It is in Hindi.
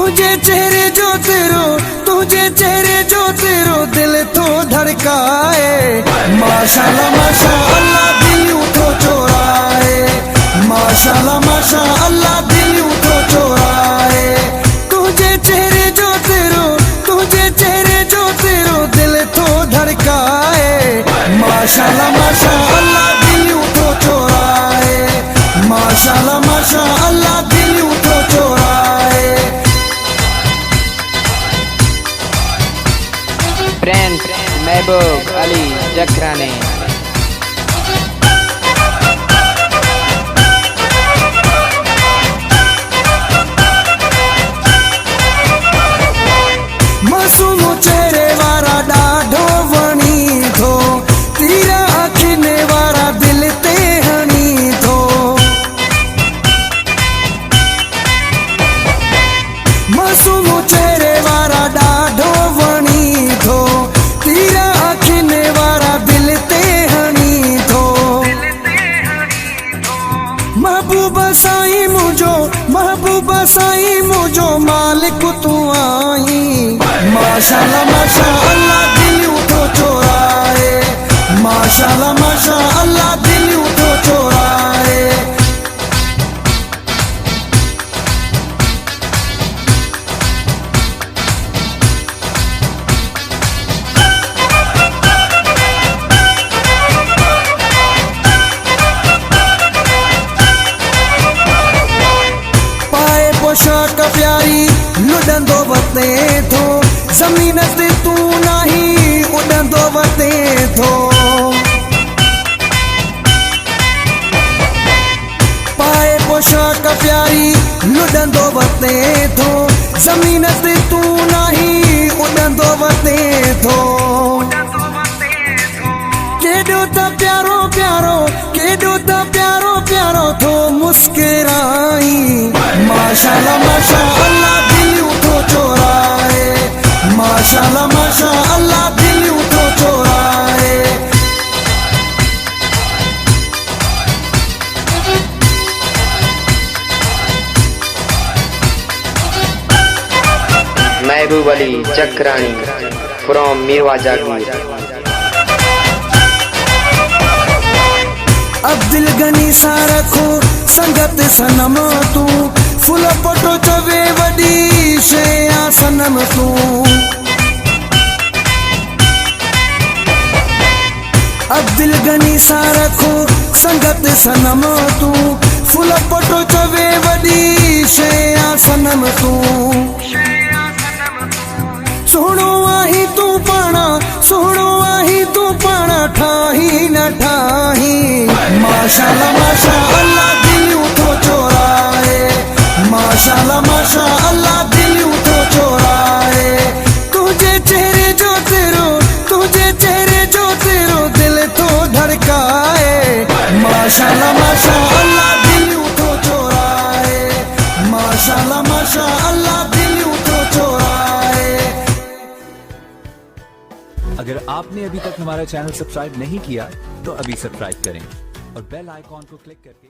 तुझे चेहरे जो तेरो, तुझे चेहरे जो तेरो दिल तो धड़काए। माशाल्लाह माशाअल्लाह दिल तो चोराए, माशाल्लाह माशाअल्लाह दिल तो चोराए। तुझे चेहरे जो तेरो, तुझे चेहरे जो तेरो दिल तो धड़काए। माशाल्लाह माशाअल्लाह दिल तो चोराए, माशाल्लाह माशाअल्लाह दिल तो चोराए। फ्रेंड्स महबूब अली जकरानी। मासूम चेहरे वारा ॾाढो वणी थो, तीर अखियुनि वारा दिल ते हणी थो। मासूम चेहरे वारा ॾाढो वणी थो, तीर अखियुनि वारा दिल ते हणी थो। महबूबा साईं मुंहिंजो, महबूबा साईं मुंहिंजो मालिक तूं आहीं। माशाल्लाह माशाअल्लाह दिल तो चोराए, माशाल्लाह माशाअल्लाह दिल तो चोराए। पाए पोशाक प्यारी लुडंदो वते थो, ज़मीन ते तू नाही उड़ंदो वते थो। पाए पोशाक प्यारी लुडंदो वते थो, ज़मीन ते तू नाही उड़ंदो वते थो। केॾो त प्यारो प्यारो, केॾो त प्यारो प्यारो थो मुस्कुराई। माशाल्लाह माशाअल्लाह दिल तो चोराए, माशाल्लाह माशाअल्लाह दिल तो चोराए। महबूब अली जकरानी फ्रॉम मीरवा जागीर। अब्दुल गनी सा रखो संगत सनम तू, फुल पटो चवे वडी शया सनम तू। अब्दुल गनी सा रखो संगत सनम तू, फुल पटो चवे वडी शया सनम तू। सोहणो आही तू पाणा, सोहणो आही तू पाणा ठाही न ठाही। माशाल्लाह माशाअल्लाह दिल तो चोराए, माशाल्लाह माशाअल्लाह दिल तो चोराए। तुझे चेहरे जो तेरो, तुझे चेहरे जो तेरो दिल तो धड़काए। माशाल्लाह माशाअल्लाह दिल तो चोराए, माशाल्लाह माशाअल्लाह दिल तो चोराए। अगर आपने अभी तक हमारा चैनल सब्सक्राइब नहीं किया तो अभी सब्सक्राइब करें और बेल आइकॉन को क्लिक करके